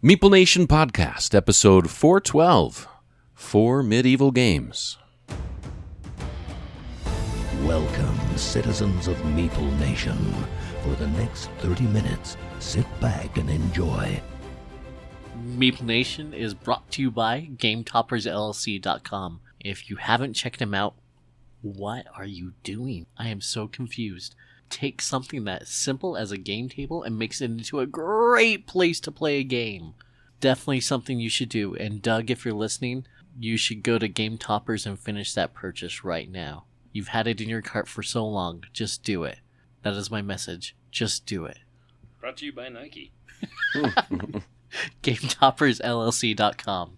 Meeple Nation Podcast, episode 412, 4 Medieval Games. Welcome, citizens of Meeple Nation. For the next 30 minutes, sit back and enjoy. Meeple Nation is brought to you by GameToppersLLC.com. If you haven't checked them out, what are you doing? I am so confused. Take something that simple as a game table and makes it into a great place to play a game. Definitely something you should do. And Doug, if you're listening, you should go to Game Toppers and finish that purchase right now. You've had it in your cart for so long. Just do it. That is my message. Just do it. Brought to you by Nike. GameToppersLLC.com.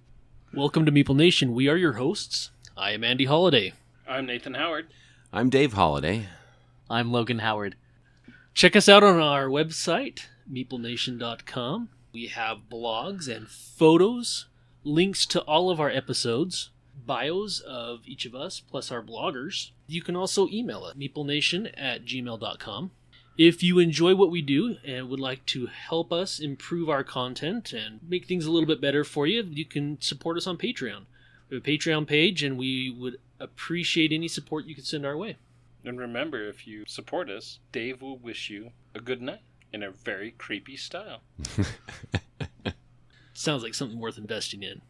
Welcome to Meeple Nation. We are your hosts. I am Andy Holliday. I'm Nathan Howard. I'm Dave Holliday. I'm Logan Howard. Check us out on our website, meeplenation.com. We have blogs and photos, links to all of our episodes, bios of each of us, plus our bloggers. You can also email us, meeplenation@gmail.com. If you enjoy what we do and would like to help us improve our content and make things a little bit better for you, you can support us on Patreon. We have a Patreon page, and we would appreciate any support you can send our way. And remember, if you support us, Dave will wish you a good night in a very creepy style. Sounds like something worth investing in.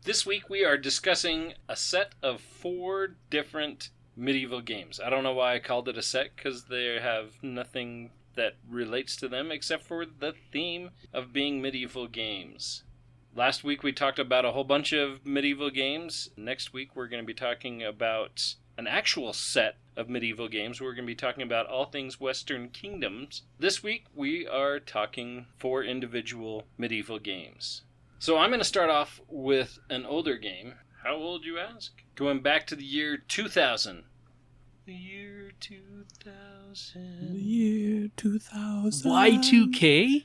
This week we are discussing a set of 4 different medieval games. I don't know why I called it a set, because they have nothing that relates to them except for the theme of being medieval games. Last week we talked about a whole bunch of medieval games. Next week we're going to be talking about an actual set of medieval games. We're going to be talking about all things Western Kingdoms. This week we are talking 4 individual medieval games. So I'm going to start off with an older game. How old, you ask? Going back to the year 2000. The year 2000. The year 2000. Y2K?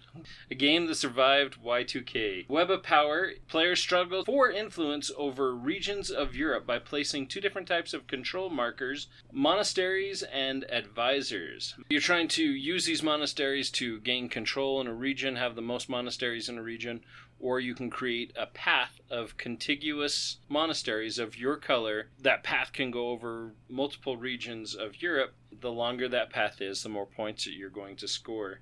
A game that survived Y2K. Web of Power. Players struggled for influence over regions of Europe by placing 2 different types of control markers, monasteries and advisors. You're trying to use these monasteries to gain control in a region, have the most monasteries in a region, or you can create a path of contiguous monasteries of your color. That path can go over multiple regions of Europe. The longer that path is, the more points that you're going to score.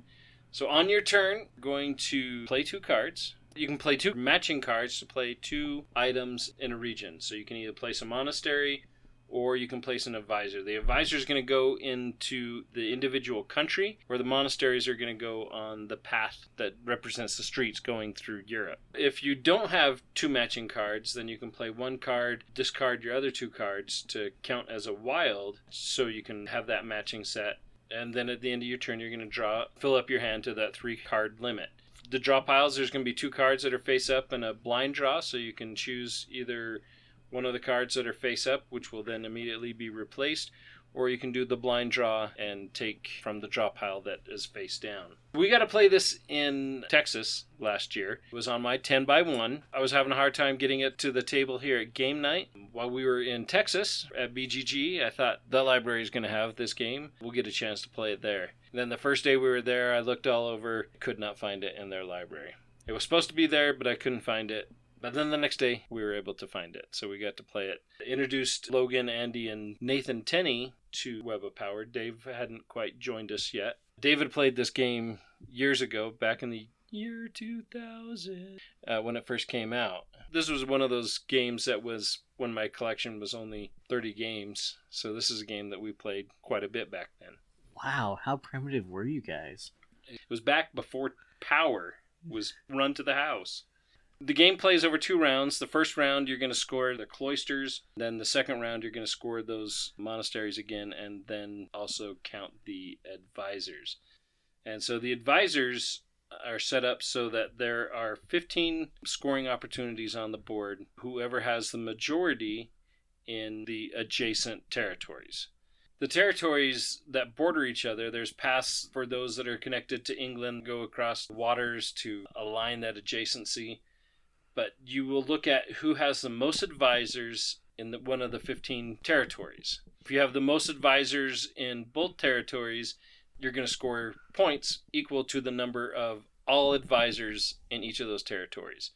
So on your turn, you're going to play 2 cards. You can play 2 matching cards to play 2 items in a region. So you can either place a monastery or you can place an advisor. The advisor is going to go into the individual country, where the monasteries are going to go on the path that represents the streets going through Europe. If you don't have 2 matching cards, then you can play 1 card, discard your other 2 cards to count as a wild, so you can have that matching set. And then at the end of your turn, you're going to fill up your hand to that 3-card limit. The draw piles, there's going to be 2 cards that are face up and a blind draw, so you can choose either one of the cards that are face up, which will then immediately be replaced, or you can do the blind draw and take from the draw pile that is face down. We got to play this in Texas last year. It was on my 10x1. I was having a hard time getting it to the table here at game night. While we were in Texas at BGG, I thought the library is going to have this game. We'll get a chance to play it there. And then the first day we were there, I looked all over, could not find it in their library. It was supposed to be there, but I couldn't find it. But then the next day, we were able to find it, so we got to play it. Introduced Logan, Andy, and Nathan Tenney to Web of Power. Dave hadn't quite joined us yet. David played this game years ago, back in the year 2000, when it first came out. This was one of those games that was when my collection was only 30 games, so this is a game that we played quite a bit back then. Wow, how primitive were you guys? It was back before Power was run to the house. The game plays over 2 rounds. The first round, you're going to score the cloisters. Then the second round, you're going to score those monasteries again, and then also count the advisors. And so the advisors are set up so that there are 15 scoring opportunities on the board. Whoever has the majority in the adjacent territories. The territories that border each other, there's paths for those that are connected to England, go across waters to align that adjacency. But you will look at who has the most advisors in one of the 15 territories. If you have the most advisors in both territories, you're going to score points equal to the number of all advisors in each of those territories.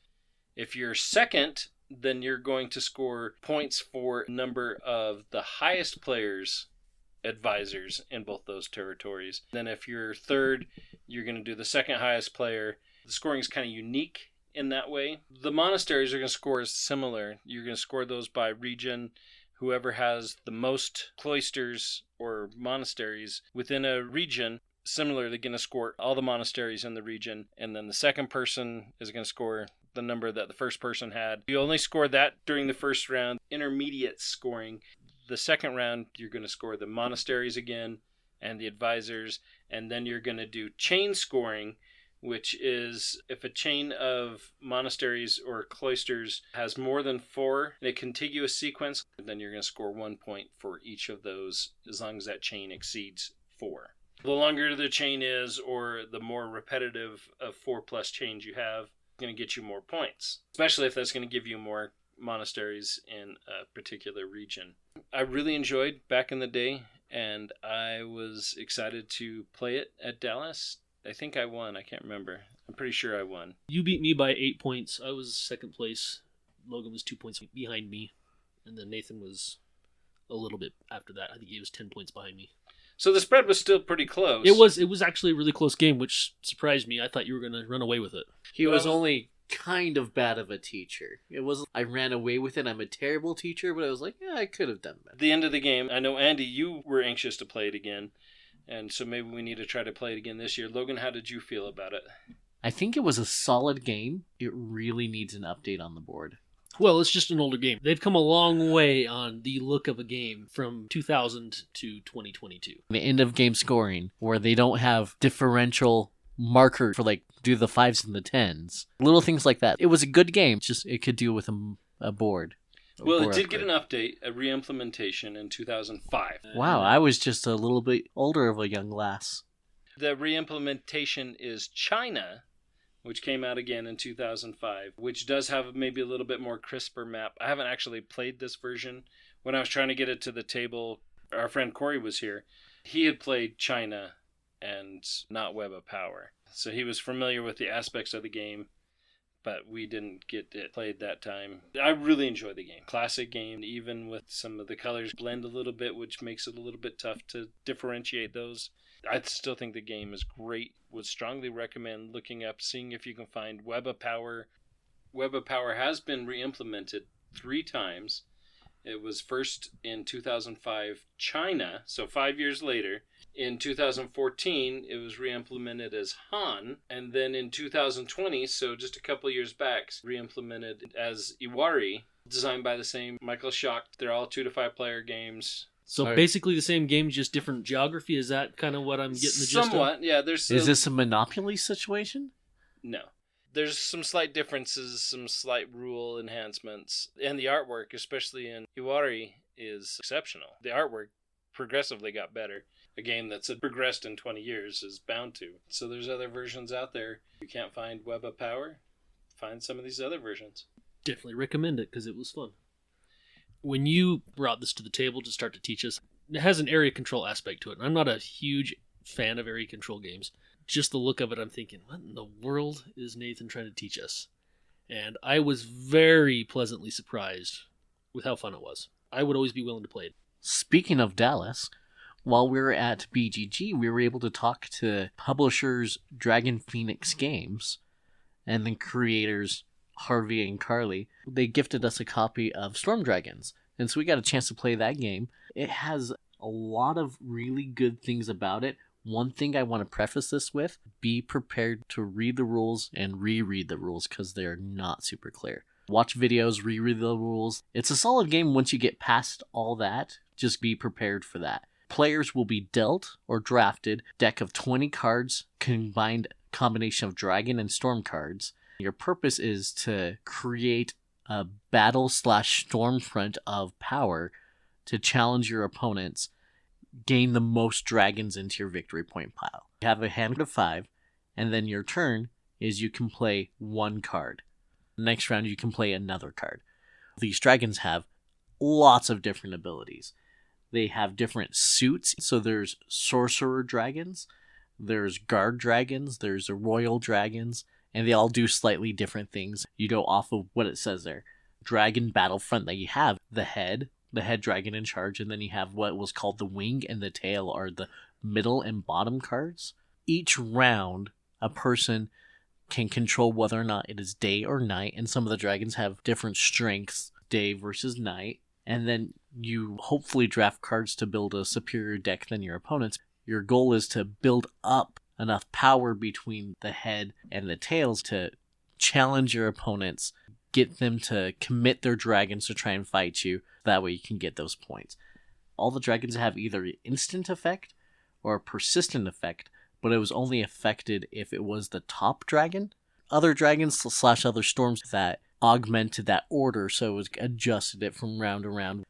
If you're second, then you're going to score points for number of the highest players advisors in both those territories. Then if you're third, you're going to do the second highest player. The scoring is kind of unique in that way. The monasteries are going to score similar. You're going to score those by region. Whoever has the most cloisters or monasteries within a region, similarly going to score all the monasteries in the region. And then the second person is going to score the number that the first person had. You only score that during the first round. Intermediate scoring. The second round, you're going to score the monasteries again and the advisors. And then you're going to do chain scoring, which is if a chain of monasteries or cloisters has more than 4 in a contiguous sequence, then you're going to score 1 point for each of those as long as that chain exceeds 4. The longer the chain is, or the more repetitive of 4+ chains you have, it's going to get you more points, especially if that's going to give you more monasteries in a particular region. I really enjoyed back in the day, and I was excited to play it at Dallas. I think I won. I can't remember. I'm pretty sure I won. You beat me by 8 points. I was second place. Logan was 2 points behind me. And then Nathan was a little bit after that. I think he was 10 points behind me. So the spread was still pretty close. It was actually a really close game, which surprised me. I thought you were going to run away with it. He was only kind of bad of a teacher. It wasn't I ran away with it. I'm a terrible teacher, but I was like, yeah, I could have done better. At the end of the game, I know, Andy, you were anxious to play it again. And so maybe we need to try to play it again this year. Logan, how did you feel about it? I think it was a solid game. It really needs an update on the board. Well, it's just an older game. They've come a long way on the look of a game from 2000 to 2022. The end of game scoring, where they don't have differential marker for like do the 5s and the 10s. Little things like that. It was a good game. Just it could do with a board. Well, it did get an update, a re-implementation in 2005. Wow, I was just a little bit older of a young lass. The re-implementation is China, which came out again in 2005, which does have maybe a little bit more crisper map. I haven't actually played this version. When I was trying to get it to the table, our friend Corey was here. He had played China and not Web of Power. So he was familiar with the aspects of the game, but we didn't get it played that time. I really enjoy the game. Classic game, even with some of the colors blend a little bit, which makes it a little bit tough to differentiate those. I still think the game is great. Would strongly recommend looking up, seeing if you can find Web of Power. Web of Power has been re-implemented 3 times. It was first in 2005 China, so 5 years later. In 2014, it was re-implemented as Han. And then in 2020, so just a couple years back, re-implemented as Iwari, designed by the same Michael Schacht. They're all 2 to 5 player games. So basically the same game, just different geography? Is that kind of what I'm getting the gist of? Somewhat, yeah. Is this a Monopoly situation? No. There's some slight differences, some slight rule enhancements. And the artwork, especially in Iwari, is exceptional. The artwork progressively got better. A game that's progressed in 20 years is bound to. So there's other versions out there. If you can't find Web of Power, find some of these other versions. Definitely recommend it because it was fun. When you brought this to the table to start to teach us, it has an area control aspect to it. I'm not a huge fan of area control games. Just the look of it, I'm thinking, what in the world is Nathan trying to teach us? And I was very pleasantly surprised with how fun it was. I would always be willing to play it. Speaking of Dallas, while we were at BGG, we were able to talk to publishers Dragon Phoenix Games and the creators Harvey and Carly. They gifted us a copy of Storm Dragons, and so we got a chance to play that game. It has a lot of really good things about it. One thing I want to preface this with, be prepared to read the rules and reread the rules because they're not super clear. Watch videos, reread the rules. It's a solid game once you get past all that. Just be prepared for that. Players will be dealt or drafted a deck of 20 cards, combined combination of dragon and storm cards. Your purpose is to create a battle/storm front of power to challenge your opponents, gain the most dragons into your victory point pile. You have a hand of 5, and then your turn is you can play 1 card. Next round you can play another card. These dragons have lots of different abilities. They have different suits, so there's sorcerer dragons. There's guard dragons, there's royal dragons, and they all do slightly different things. You go off of what it says there. Dragon battlefront that you have the head dragon in charge, and then you have what was called the wing and the tail are the middle and bottom cards. Each round, a person can control whether or not it is day or night, and some of the dragons have different strengths, day versus night, and then you hopefully draft cards to build a superior deck than your opponents. Your goal is to build up enough power between the head and the tails to challenge your opponents, get them to commit their dragons to try and fight you. That way you can get those points. All the dragons have either an instant effect or a persistent effect, but it was only affected if it was the top dragon. Other dragons / other storms that augmented that order, so it was adjusted it from round to round.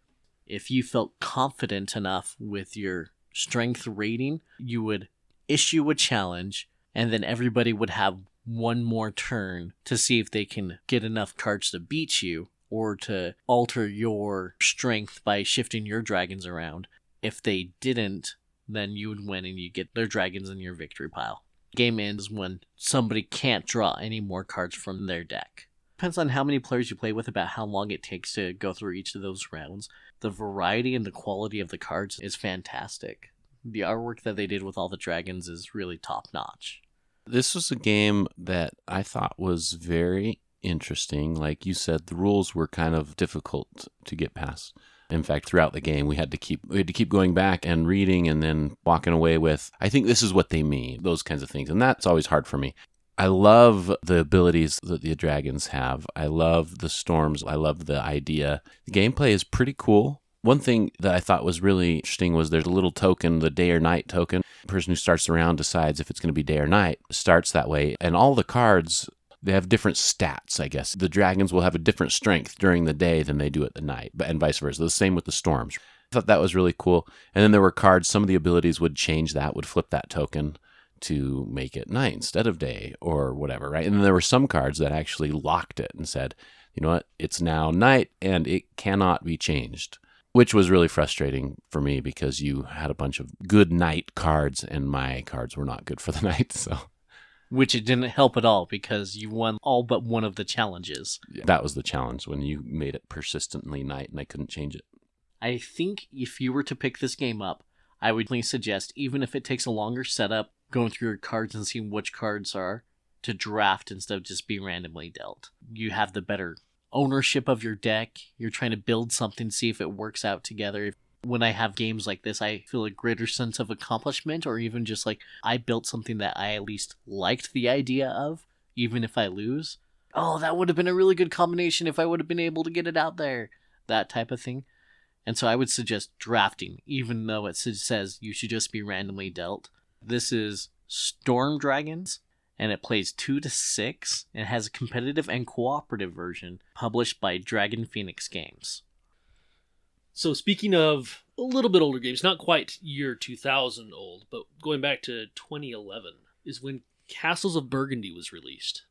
If you felt confident enough with your strength rating, you would issue a challenge, and then everybody would have one more turn to see if they can get enough cards to beat you or to alter your strength by shifting your dragons around. If they didn't, then you would win and you get their dragons in your victory pile. Game ends when somebody can't draw any more cards from their deck. Depends on how many players you play with about how long it takes to go through each of those rounds. The variety and the quality of the cards is fantastic. The artwork that they did with all the dragons is really top notch. This was a game that I thought was very interesting. Like you said, the rules were kind of difficult to get past. In fact, throughout the game, we had to keep going back and reading and then walking away with, I think this is what they mean, those kinds of things. And that's always hard for me. I love the abilities that the dragons have. I love the storms. I love the idea. The gameplay is pretty cool. One thing that I thought was really interesting was there's a little token, the day or night token. The person who starts the round decides if it's going to be day or night, starts that way. And all the cards, they have different stats, I guess. The dragons will have a different strength during the day than they do at the night, and vice versa. The same with the storms. I thought that was really cool. And then there were cards, some of the abilities would change that, would flip that token to make it night instead of day or whatever, right? And then there were some cards that actually locked it and said, you know what, it's now night and it cannot be changed, which was really frustrating for me because you had a bunch of good night cards and my cards were not good for the night. So, which it didn't help at all because you won all but one of the challenges. Yeah, that was the challenge, when you made it persistently night and I couldn't change it. I think if you were to pick this game up, I would suggest, even if it takes a longer setup, going through your cards and seeing which cards are to draft instead of just being randomly dealt. You have the better ownership of your deck. You're trying to build something, see if it works out together. When I have games like this, I feel a greater sense of accomplishment, or even just like I built something that I at least liked the idea of, even if I lose. Oh, that would have been a really good combination if I would have been able to get it out there. That type of thing. And so I would suggest drafting, even though it says you should just be randomly dealt. This is Storm Dragons, and it plays 2 to 6, and has a competitive and cooperative version published by Dragon Phoenix Games. So speaking of a little bit older games, not quite year 2000 old, but going back to 2011 is when Castles of Burgundy was released.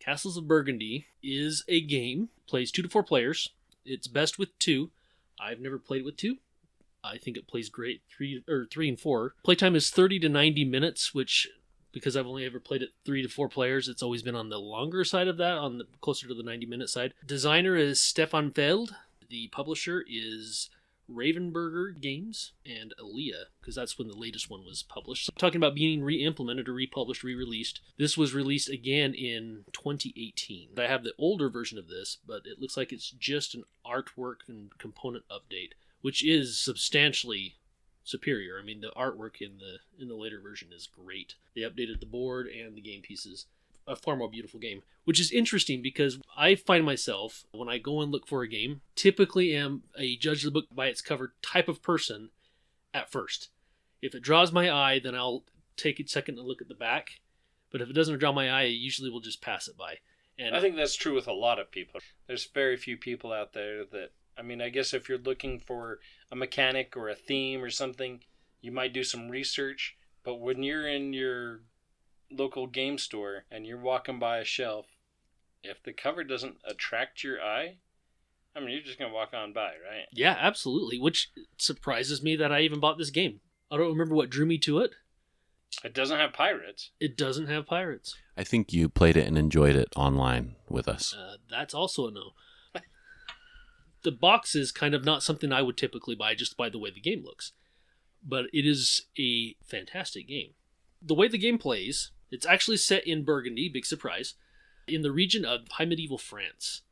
Castles of Burgundy is a game, plays 2 to 4 players. It's best with 2. I've never played with 2. I think it plays great 3 and 4. Playtime is 30 to 90 minutes, which, because I've only ever played it 3 to 4 players, it's always been on the longer side of that, closer to the 90-minute side. Designer is Stefan Feld. The publisher is Ravenberger Games and Alia, because that's when the latest one was published. So, talking about being re-implemented or republished, re-released, this was released again in 2018. I have the older version of this, but it looks like it's just an artwork and component update, which is substantially superior. I mean, the artwork in the later version is great. They updated the board and the game pieces. A far more beautiful game, which is interesting because I find myself, when I go and look for a game, typically am a judge the book by its cover type of person at first. If it draws my eye, then I'll take a second to look at the back. But if it doesn't draw my eye, I usually will just pass it by. And I think that's true with a lot of people. There's very few people out there that, I mean, I guess if you're looking for a mechanic or a theme or something, you might do some research. But when you're in your local game store and you're walking by a shelf, if the cover doesn't attract your eye, I mean, you're just going to walk on by, right? Yeah, absolutely. Which surprises me that I even bought this game. I don't remember what drew me to it. It doesn't have pirates. It doesn't have pirates. I think you played it and enjoyed it online with us. That's also a no. The box is kind of not something I would typically buy just by the way the game looks. But it is a fantastic game. The way the game plays, it's actually set in Burgundy, big surprise, in the region of high medieval France.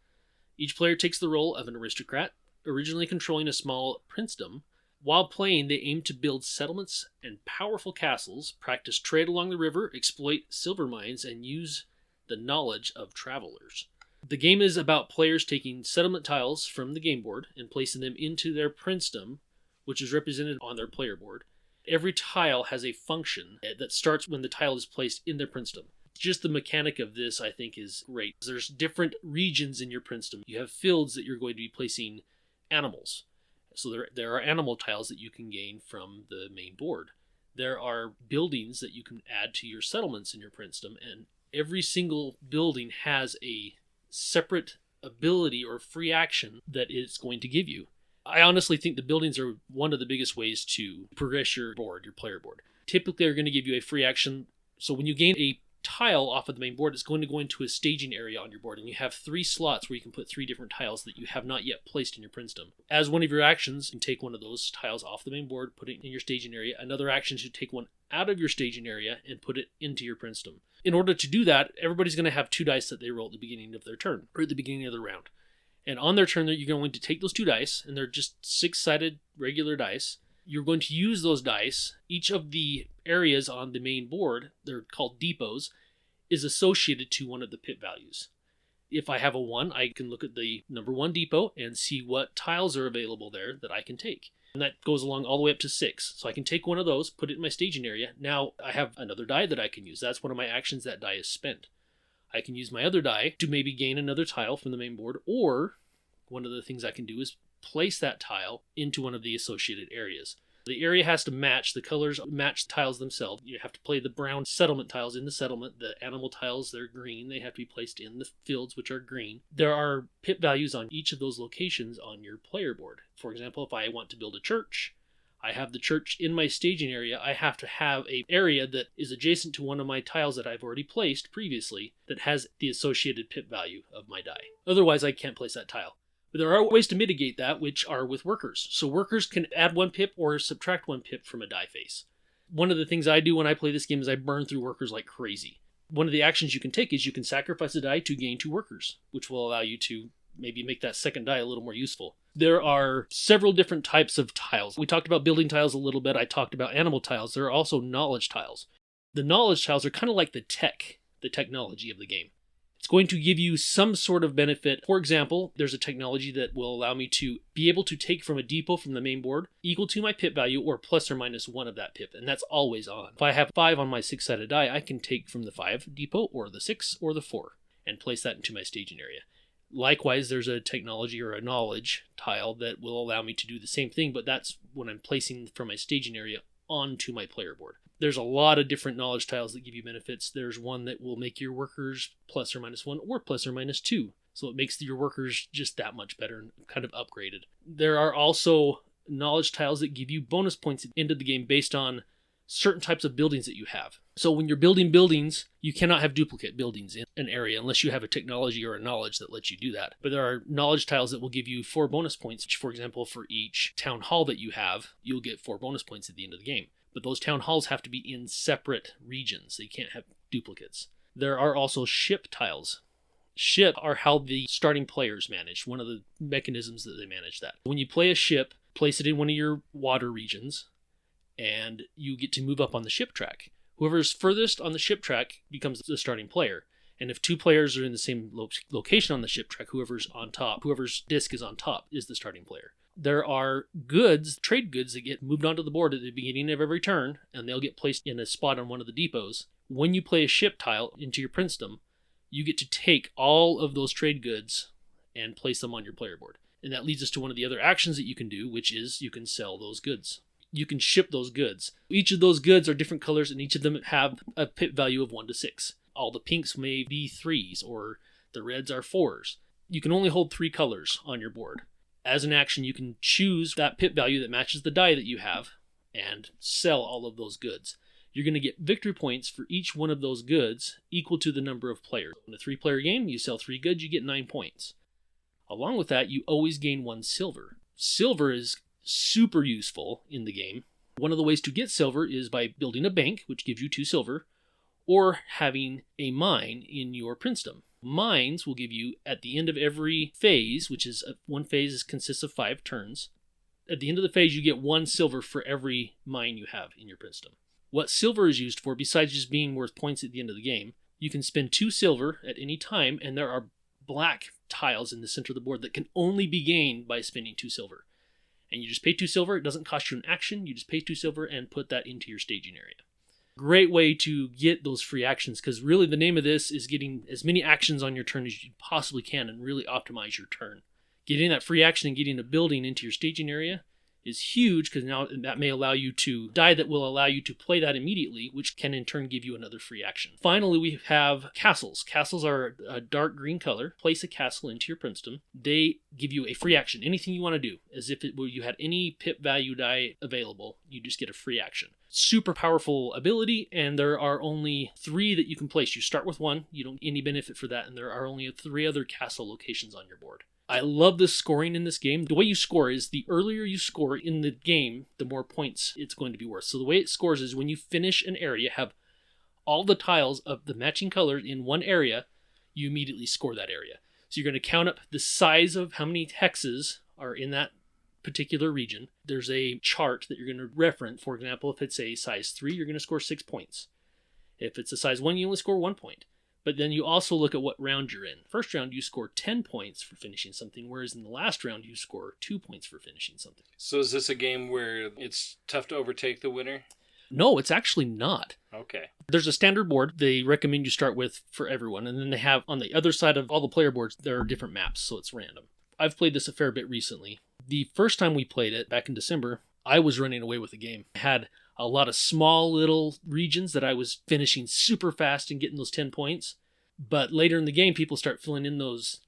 Each player takes the role of an aristocrat, originally controlling a small princedom. While playing, they aim to build settlements and powerful castles, practice trade along the river, exploit silver mines, and use the knowledge of travelers. The game is about players taking settlement tiles from the game board and placing them into their princedom, which is represented on their player board. Every tile has a function that starts when the tile is placed in their princedom. Just the mechanic of this, I think, is great. There's different regions in your princedom. You have fields that you're going to be placing animals. So there are animal tiles that you can gain from the main board. There are buildings that you can add to your settlements in your princedom, and every single building has a separate ability or free action that it's going to give you. I honestly think the buildings are one of the biggest ways to progress your board, your player board. Typically, they're going to give you a free action. So when you gain a tile off of the main board, it's going to go into a staging area on your board, and you have 3 slots where you can put 3 different tiles that you have not yet placed in your princedom. As one of your actions, you can take one of those tiles off the main board, put it in your staging area. Another action should take one out of your staging area and put it into your princedom. In order to do that, everybody's going to have 2 dice that they roll at the beginning of their turn, or at the beginning of the round. And on their turn, you're going to take those 2 dice, and they're just 6-sided regular dice. You're going to use those dice. Each of the areas on the main board, they're called depots, is associated to one of the pip values. If I have a 1, I can look at the number 1 depot and see what tiles are available there that I can take. And that goes along all the way up to 6. So I can take one of those, put it in my staging area. Now I have another die that I can use. That's one of my actions. That die is spent. I can use my other die to maybe gain another tile from the main board, or one of the things I can do is place that tile into one of the associated areas. The area has to match, the colors match tiles themselves. You have to play the brown settlement tiles in the settlement. The animal tiles, they're green. They have to be placed in the fields, which are green. There are pip values on each of those locations on your player board. For example, if I want to build a church, I have the church in my staging area. I have to have an area that is adjacent to one of my tiles that I've already placed previously that has the associated pip value of my die. Otherwise, I can't place that tile. But there are ways to mitigate that, which are with workers. So workers can add 1 pip or subtract 1 pip from a die face. One of the things I do when I play this game is I burn through workers like crazy. One of the actions you can take is you can sacrifice a die to gain 2 workers, which will allow you to maybe make that second die a little more useful. There are several different types of tiles. We talked about building tiles a little bit. I talked about animal tiles. There are also knowledge tiles. The knowledge tiles are kind of like the technology of the game. It's going to give you some sort of benefit. For example, there's a technology that will allow me to be able to take from a depot from the main board equal to my pip value or plus or minus 1 of that pip, and that's always on. If I have 5 on my 6-sided die, I can take from the 5 depot or the 6 or the 4 and place that into my staging area. Likewise, there's a technology or a knowledge tile that will allow me to do the same thing, but that's when I'm placing from my staging area onto my player board. There's a lot of different knowledge tiles that give you benefits. There's one that will make your workers plus or minus 1 or plus or minus 2. So it makes your workers just that much better and kind of upgraded. There are also knowledge tiles that give you bonus points into the game based on certain types of buildings that you have. So when you're building buildings, you cannot have duplicate buildings in an area unless you have a technology or a knowledge that lets you do that. But there are knowledge tiles that will give you 4 bonus points. For example, for each town hall that you have, you'll get 4 bonus points at the end of the game. But those town halls have to be in separate regions. They can't have duplicates. There are also ship tiles. Ship are how the starting players manage, one of the mechanisms that they manage that. When you play a ship, place it in one of your water regions, and you get to move up on the ship track. Whoever's furthest on the ship track becomes the starting player. And if 2 players are in the same location on the ship track, whoever's on top, whoever's disc is on top is the starting player. There are goods, trade goods, that get moved onto the board at the beginning of every turn, and they'll get placed in a spot on one of the depots. When you play a ship tile into your princedom, you get to take all of those trade goods and place them on your player board. And that leads us to one of the other actions that you can do, which is you can sell those goods. You can ship those goods. Each of those goods are different colors, and each of them have a pip value of 1 to 6. All the pinks may be 3s, or the reds are 4s. You can only hold 3 colors on your board. As an action, you can choose that pip value that matches the die that you have and sell all of those goods. you're going to get victory points for each one of those goods equal to the number of players. In a 3-player game, you sell 3 goods, you get 9 points. Along with that, you always gain 1 silver. Silver is super useful in the game. One of the ways to get silver is by building a bank, which gives you 2 silver, or having a mine in your princedom. Mines will give you, at the end of every phase, which is one phase consists of 5 turns, at the end of the phase you get 1 silver for every mine you have in your princedom. What silver is used for, besides just being worth points at the end of the game, you can spend 2 silver at any time, and there are black tiles in the center of the board that can only be gained by spending 2 silver. And you just pay 2 silver, it doesn't cost you an action, you just pay 2 silver and put that into your staging area. Great way to get those free actions, because really the name of this is getting as many actions on your turn as you possibly can and really optimize your turn. Getting that free action and getting a building into your staging area is huge, because now that may allow you to die that will allow you to play that immediately, which can in turn give you another free action. Finally, we have castles. Castles are a dark green color. Place a castle into your princedom. They give you a free action. Anything you want to do, as if you had any pip value die available, you just get a free action. Super powerful ability, and there are only 3 that you can place. You start with 1, you don't get any benefit for that, and there are only 3 other castle locations on your board. I love the scoring in this game. The way you score is the earlier you score in the game, the more points it's going to be worth. So the way it scores is when you finish an area, have all the tiles of the matching colors in one area, you immediately score that area. So you're going to count up the size of how many hexes are in that particular region. There's a chart that you're going to reference. For example, if it's a size 3, you're going to score 6 points. If it's a size 1, you only score 1 point. But then you also look at what round you're in. First round, you score 10 points for finishing something, whereas in the last round, you score 2 points for finishing something. So is this a game where it's tough to overtake the winner? No, it's actually not. Okay. There's a standard board they recommend you start with for everyone, and then they have on the other side of all the player boards, there are different maps, so it's random. I've played this a fair bit recently. The first time we played it, back in December, I was running away with the game. I had a lot of small little regions that I was finishing super fast and getting those 10 points. But later in the game, people start filling in those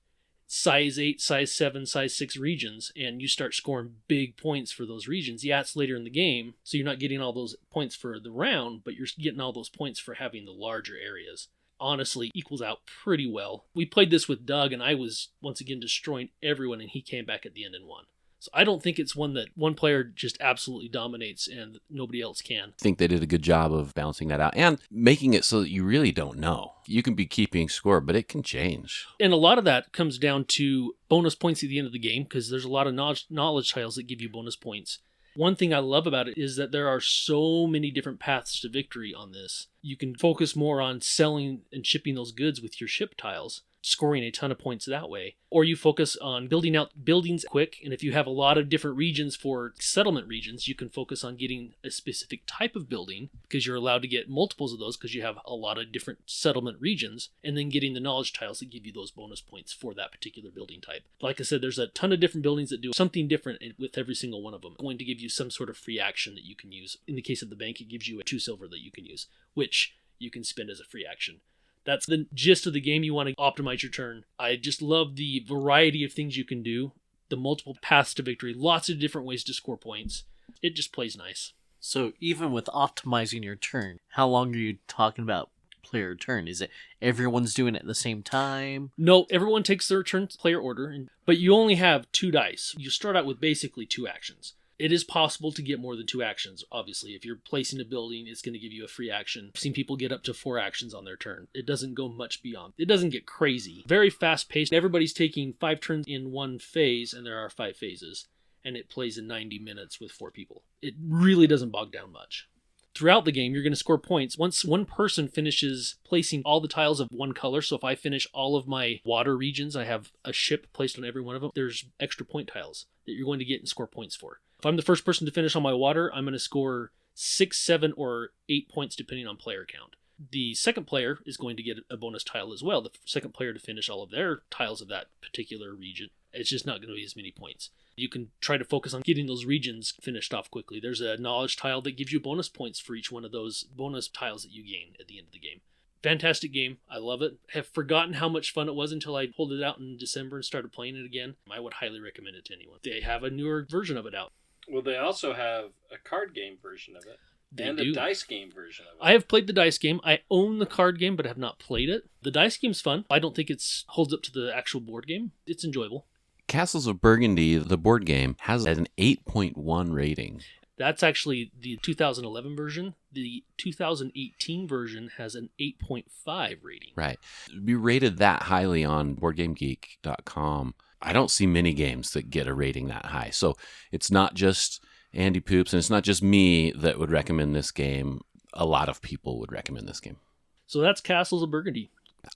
size 8, size 7, size 6 regions, and you start scoring big points for those regions. Yeah, it's later in the game, so you're not getting all those points for the round, but you're getting all those points for having the larger areas. Honestly, equals out pretty well. We played this with Doug, and I was, once again, destroying everyone, and he came back at the end and won. So I don't think it's one that one player just absolutely dominates and nobody else can. I think they did a good job of balancing that out and making it so that you really don't know. You can be keeping score, but it can change. And a lot of that comes down to bonus points at the end of the game, because there's a lot of knowledge tiles that give you bonus points. One thing I love about it is that there are so many different paths to victory on this. You can focus more on selling and shipping those goods with your ship tiles, scoring a ton of points that way. Or you focus on building out buildings quick, and if you have a lot of different regions for settlement regions, you can focus on getting a specific type of building, because you're allowed to get multiples of those because you have a lot of different settlement regions, and then getting the knowledge tiles that give you those bonus points for that particular building type. Like I said, there's a ton of different buildings that do something different with every single one of them. Going to give you some sort of free action that you can use. In the case of the bank, it gives you a 2 silver that you can use, which you can spend as a free action. That's the gist of the game. You want to optimize your turn. I just love the variety of things you can do, the multiple paths to victory, lots of different ways to score points. It just plays nice. So even with optimizing your turn, how long are you talking about player turn? Is it everyone's doing it at the same time? No, everyone takes their turn player order, but you only have 2 dice. You start out with basically 2 actions. It is possible to get more than 2 actions, obviously. If you're placing a building, it's going to give you a free action. I've seen people get up to 4 actions on their turn. It doesn't go much beyond. It doesn't get crazy. Very fast-paced. Everybody's taking 5 turns in one phase, and there are 5 phases. And it plays in 90 minutes with 4 people. It really doesn't bog down much. Throughout the game, you're going to score points. Once one person finishes placing all the tiles of one color, so if I finish all of my water regions, I have a ship placed on every one of them, there's extra point tiles that you're going to get and score points for. If I'm the first person to finish on my water, I'm going to score 6, 7, or 8 points depending on player count. The second player is going to get a bonus tile as well. The second player to finish all of their tiles of that particular region. It's just not going to be as many points. You can try to focus on getting those regions finished off quickly. There's a knowledge tile that gives you bonus points for each one of those bonus tiles that you gain at the end of the game. Fantastic game. I love it. I have forgotten how much fun it was until I pulled it out in December and started playing it again. I would highly recommend it to anyone. They have a newer version of it out. Well, they also have a card game version of it. And do. a dice game version of it. I have played the dice game. I own the card game, but have not played it. The dice game's fun. I don't think it holds up to the actual board game. It's enjoyable. Castles of Burgundy, the board game, has an 8.1 rating. That's actually the 2011 version. The 2018 version has an 8.5 rating. Right. We rated that highly on BoardGameGeek.com. I don't see many games that get a rating that high. So it's not just Andy Poops, and it's not just me that would recommend this game. A lot of people would recommend this game. So that's Castles of Burgundy.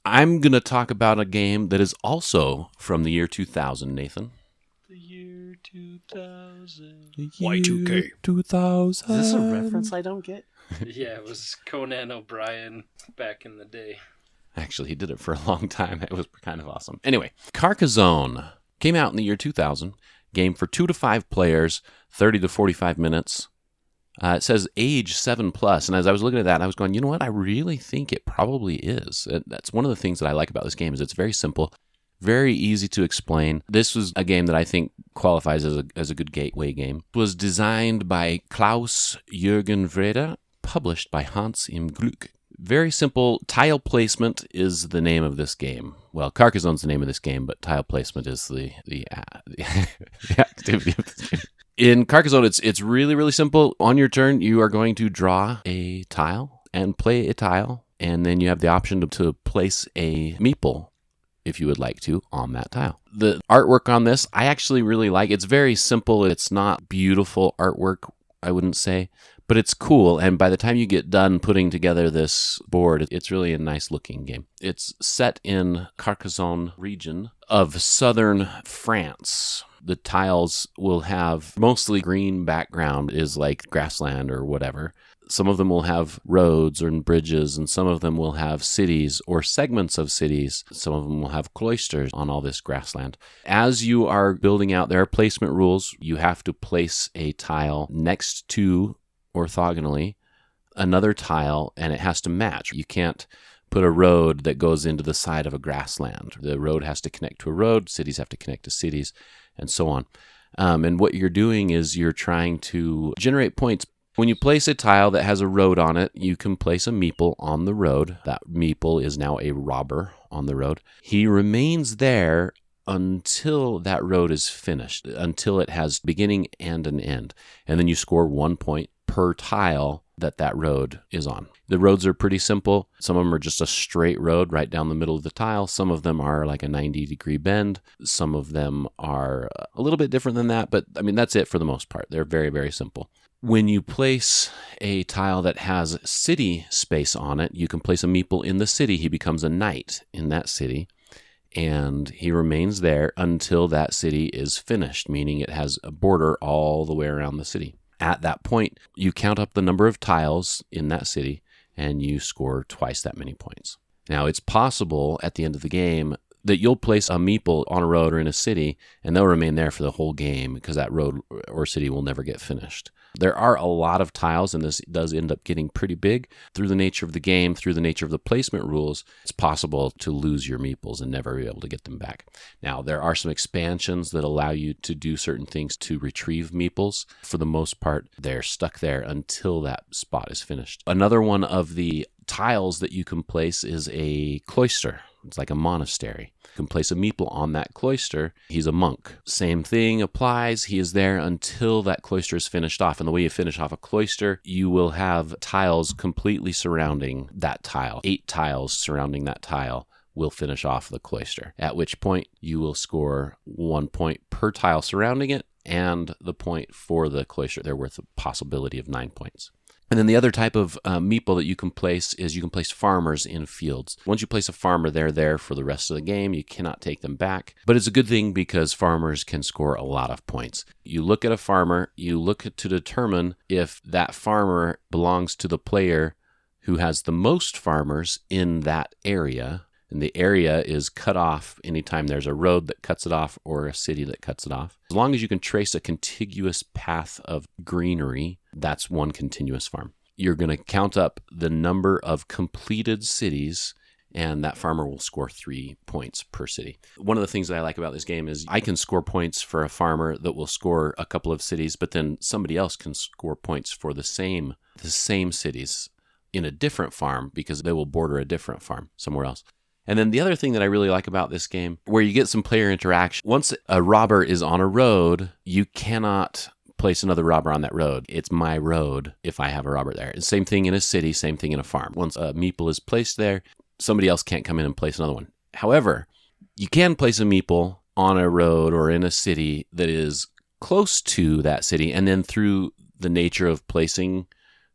I'm going to talk about a game that is also from the year 2000, Nathan. The year 2000. Y2K. 2000. Is this a reference I don't get? Yeah, it was Conan O'Brien back in the day. Actually, he did it for a long time. It was kind of awesome. Anyway, Carcassonne came out in the year 2000. Game for 2 to 5 players, 30 to 45 minutes. It says age 7+. And as I was looking at that, I was going, you know what? I really think it probably is. That's one of the things that I like about this game is it's very simple, very easy to explain. This was a game that I think qualifies as a good gateway game. It was designed by Klaus Jürgen Vrede, published by Hans im Glück. Very simple. Tile placement is the name of this game. Well, Carcassonne's the name of this game, but tile placement is the activity of this game. In Carcassonne, it's really, really simple. On your turn, you are going to draw a tile and play a tile, and then you have the option to place a meeple, if you would like to, on that tile. The artwork on this, I actually really like. It's very simple. It's not beautiful artwork, I wouldn't say, but it's cool. And by the time you get done putting together this board, it's really a nice looking game. It's set in Carcassonne region of southern France. The tiles will have mostly green background, is like grassland or whatever. Some of them will have roads and bridges, and some of them will have cities or segments of cities. Some of them will have cloisters on all this grassland. As you are building out, there are placement rules. You have to place a tile next to, orthogonally, another tile, and it has to match. You can't put a road that goes into the side of a grassland. The road has to connect to a road. Cities have to connect to cities, and so on. And what you're doing is you're trying to generate points. When you place a tile that has a road on it, you can place a meeple on the road. That meeple is now a robber on the road. He remains there until that road is finished, until it has beginning and an end. And then you score 1 point per tile that road is on. The roads are pretty simple. Some of them are just a straight road right down the middle of the tile. Some of them are like a 90-degree bend. Some of them are a little bit different than that, but I mean, that's it for the most part. They're very, very simple. When you place a tile that has city space on it, you can place a meeple in the city. He becomes a knight in that city, and he remains there until that city is finished, meaning it has a border all the way around the city. At that point, you count up the number of tiles in that city, and you score twice that many points. Now, it's possible at the end of the game that you'll place a meeple on a road or in a city, and they'll remain there for the whole game because that road or city will never get finished. There are a lot of tiles, and this does end up getting pretty big. Through the nature of the game, through the nature of the placement rules, it's possible to lose your meeples and never be able to get them back. Now, there are some expansions that allow you to do certain things to retrieve meeples. For the most part, they're stuck there until that spot is finished. Another one of the tiles that you can place is a cloister. It's like a monastery. You can place a meeple on that cloister. He's a monk. Same thing applies. He is there until that cloister is finished off. And the way you finish off a cloister, you will have tiles completely surrounding that tile. 8 tiles surrounding that tile will finish off the cloister, at which point you will score 1 point per tile surrounding it, and the point for the cloister. They're worth a possibility of 9 points. And then the other type of meeple that you can place is you can place farmers in fields. Once you place a farmer, they're there for the rest of the game. You cannot take them back. But it's a good thing because farmers can score a lot of points. You look at a farmer, you look to determine if that farmer belongs to the player who has the most farmers in that area. And the area is cut off anytime there's a road that cuts it off or a city that cuts it off. As long as you can trace a contiguous path of greenery, that's one continuous farm. You're going to count up the number of completed cities, and that farmer will score 3 points per city. One of the things that I like about this game is I can score points for a farmer that will score a couple of cities, but then somebody else can score points for the same the same cities in a different farm because they will border a different farm somewhere else. And then the other thing that I really like about this game, where you get some player interaction, once a robber is on a road, you cannot place another robber on that road. It's my road if I have a robber there. Same thing in a city, same thing in a farm. Once a meeple is placed there, somebody else can't come in and place another one. However, you can place a meeple on a road or in a city that is close to that city, and then through the nature of placing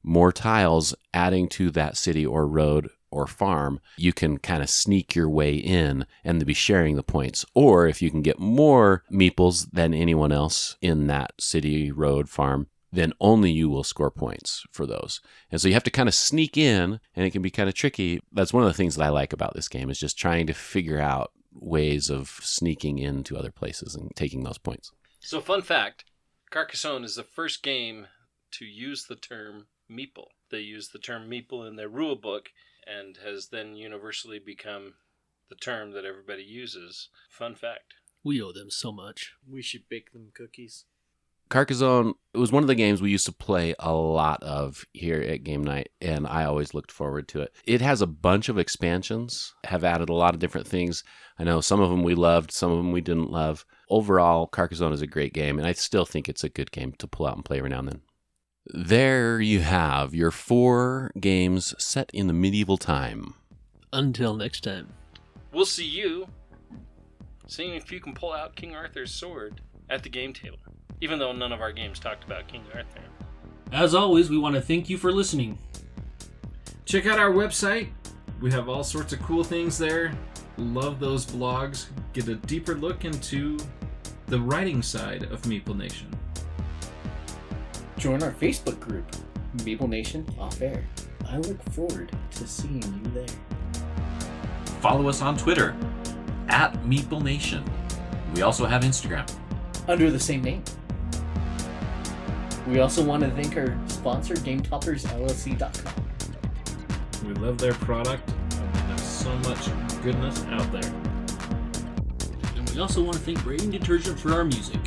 more tiles, adding to that city or road or farm, you can kind of sneak your way in and be sharing the points. Or if you can get more meeples than anyone else in that city, road, farm, then only you will score points for those. And so you have to kind of sneak in, and it can be kind of tricky. That's one of the things that I like about this game, is just trying to figure out ways of sneaking into other places and taking those points. So fun fact, Carcassonne is the first game to use the term meeple. They use the term meeple in their rule book, and has then universally become the term that everybody uses. Fun fact. We owe them so much. We should bake them cookies. Carcassonne, it was one of the games we used to play a lot of here at Game Night, and I always looked forward to it. It has a bunch of expansions, have added a lot of different things. I know some of them we loved, some of them we didn't love. Overall, Carcassonne is a great game, and I still think it's a good game to pull out and play every now and then. There you have your 4 games set in the medieval time. Until next time. We'll see you seeing if you can pull out King Arthur's sword at the game table, even though none of our games talked about King Arthur. As always, we want to thank you for listening. Check out our website. We have all sorts of cool things there. Love those blogs. Get a deeper look into the writing side of Meeple Nation. Join our Facebook group, Meeple Nation Off Air. I look forward to seeing you there. Follow us on Twitter, @MeepleNation. We also have Instagram. Under the same name. We also want to thank our sponsor, GameToppersLLC.com. We love their product, and there's so much goodness out there. And we also want to thank Braden Detergent for our music.